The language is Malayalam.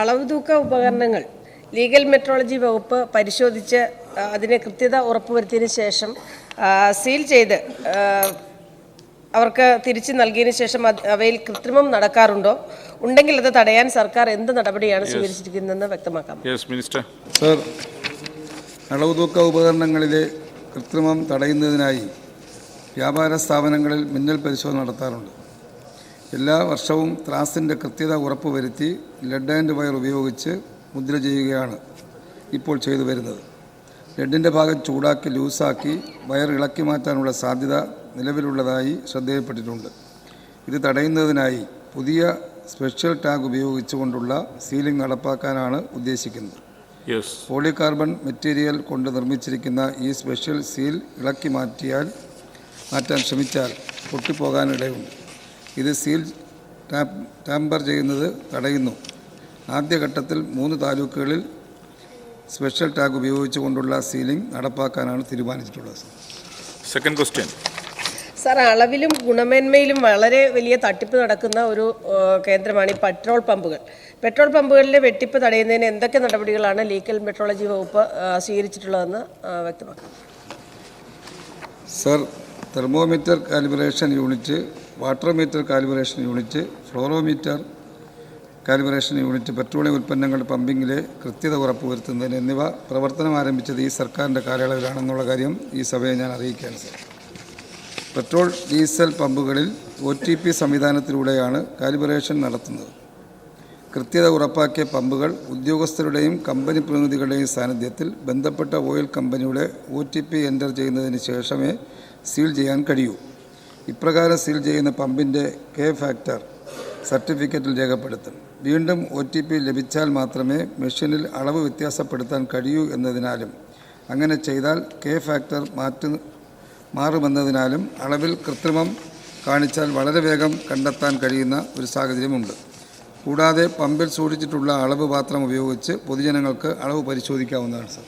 അളവ് തൂക്ക ഉപകരണങ്ങൾ ലീഗൽ മെട്രോളജി വകുപ്പ് പരിശോധിച്ച് അതിന് കൃത്യത ഉറപ്പുവരുത്തിയതിനു ശേഷം സീൽ ചെയ്ത് അവർക്ക് തിരിച്ചു നൽകിയതിനു ശേഷം അവയിൽ കൃത്രിമം നടക്കാറുണ്ടോ? ഉണ്ടെങ്കിൽ അത് തടയാൻ സർക്കാർ എന്ത് നടപടിയാണ് സ്വീകരിച്ചിരിക്കുന്നതെന്ന് വ്യക്തമാക്കാം. സർ, അളവ് തൂക്ക ഉപകരണങ്ങളിലെ കൃത്രിമം തടയുന്നതിനായി വ്യാപാര സ്ഥാപനങ്ങളിൽ മിന്നൽ പരിശോധന നടത്താറുണ്ട്. എല്ലാ വർഷവും ത്രാസിൻ്റെ കൃത്യത ഉറപ്പുവരുത്തി ലെഡ് ആൻഡ് വയർ ഉപയോഗിച്ച് മുദ്ര ചെയ്യുകയാണ് ഇപ്പോൾ ചെയ്തു വരുന്നത്. ലെഡിൻ്റെ ഭാഗം ചൂടാക്കി ലൂസാക്കി വയർ ഇളക്കി മാറ്റാനുള്ള സാധ്യത നിലവിലുള്ളതായി ശ്രദ്ധയിൽപ്പെട്ടിട്ടുണ്ട്. ഇത് തടയുന്നതിനായി പുതിയ സ്പെഷ്യൽ ടാഗ് ഉപയോഗിച്ചുകൊണ്ടുള്ള സീലിംഗ് നടപ്പാക്കാനാണ് ഉദ്ദേശിക്കുന്നത്. പോളികാർബൺ മെറ്റീരിയൽ കൊണ്ട് നിർമ്മിച്ചിരിക്കുന്ന ഈ സ്പെഷ്യൽ സീൽ ഇളക്കി മാറ്റാൻ ശ്രമിച്ചാൽ പൊട്ടിപ്പോകാനിടയുണ്ട്. ഇത് സീൽ ടാമ്പർ ചെയ്യുന്നത് തടയുന്നു. ആദ്യഘട്ടത്തിൽ 3 താലൂക്കുകളിൽ സ്പെഷ്യൽ ടാഗ് ഉപയോഗിച്ചുകൊണ്ടുള്ള സീലിംഗ് നടപ്പാക്കാനാണ് തീരുമാനിച്ചിട്ടുള്ളത്. സെക്കൻഡ് ക്വസ്റ്റ്യൻ സാർ, അളവിലും ഗുണമേന്മയിലും വളരെ വലിയ തട്ടിപ്പ് നടക്കുന്ന ഒരു കേന്ദ്രമാണ് ഈ പെട്രോൾ പമ്പുകൾ. പെട്രോൾ പമ്പുകളിലെ വെട്ടിപ്പ് തടയുന്നതിന് എന്തൊക്കെ നടപടികളാണ് ലീഗൽ മെട്രോളജി വകുപ്പ് സ്വീകരിച്ചിട്ടുള്ളതെന്ന് വ്യക്തമാക്കാം. Sir, thermometer calibration unit, water meter calibration unit, fluorometer calibration unit, petroleum ഉൽപ്പന്നങ്ങൾ പമ്പിങ്ങിലെ കൃത്യത ഉറപ്പുവരുത്തുന്നതിന് എന്നിവ പ്രവർത്തനം ആരംഭിച്ചത് ഈ സർക്കാരിൻ്റെ കാലയളവിലാണെന്നുള്ള കാര്യം ഈ സഭയെ ഞാൻ അറിയിക്കുകയാണ്. സർ, പെട്രോൾ ഡീസൽ പമ്പുകളിൽ OTP സംവിധാനത്തിലൂടെയാണ് കാലിബ്രേഷൻ നടത്തുന്നത്. കൃത്യത ഉറപ്പാക്കിയ പമ്പുകൾ ഉദ്യോഗസ്ഥരുടെയും കമ്പനി പ്രതിനിധികളുടെയും സാന്നിധ്യത്തിൽ ബന്ധപ്പെട്ട ഓയിൽ കമ്പനിയുടെ OTP എൻ്റർ ചെയ്യുന്നതിന് ശേഷമേ സീൽ ചെയ്യാൻ കഴിയൂ. ഇപ്രകാരം സീൽ ചെയ്യുന്ന പമ്പിൻ്റെ K ഫാക്ടർ സർട്ടിഫിക്കറ്റിൽ രേഖപ്പെടുത്തും. വീണ്ടും OTP ലഭിച്ചാൽ മാത്രമേ മെഷീനിൽ അളവ് വ്യത്യാസപ്പെടുത്താൻ കഴിയൂ എന്നതിനാലും അങ്ങനെ ചെയ്താൽ K ഫാക്ടർ മാറുമെന്നതിനാലും അളവിൽ കൃത്രിമം കാണിച്ചാൽ വളരെ വേഗം കണ്ടെത്താൻ കഴിയുന്ന ഒരു സാഹചര്യമുണ്ട്. കൂടാതെ പമ്പിൽ സൂക്ഷിച്ചിട്ടുള്ള അളവ് പാത്രം ഉപയോഗിച്ച് പൊതുജനങ്ങൾക്ക് അളവ് പരിശോധിക്കാവുന്നതാണ്. സർ.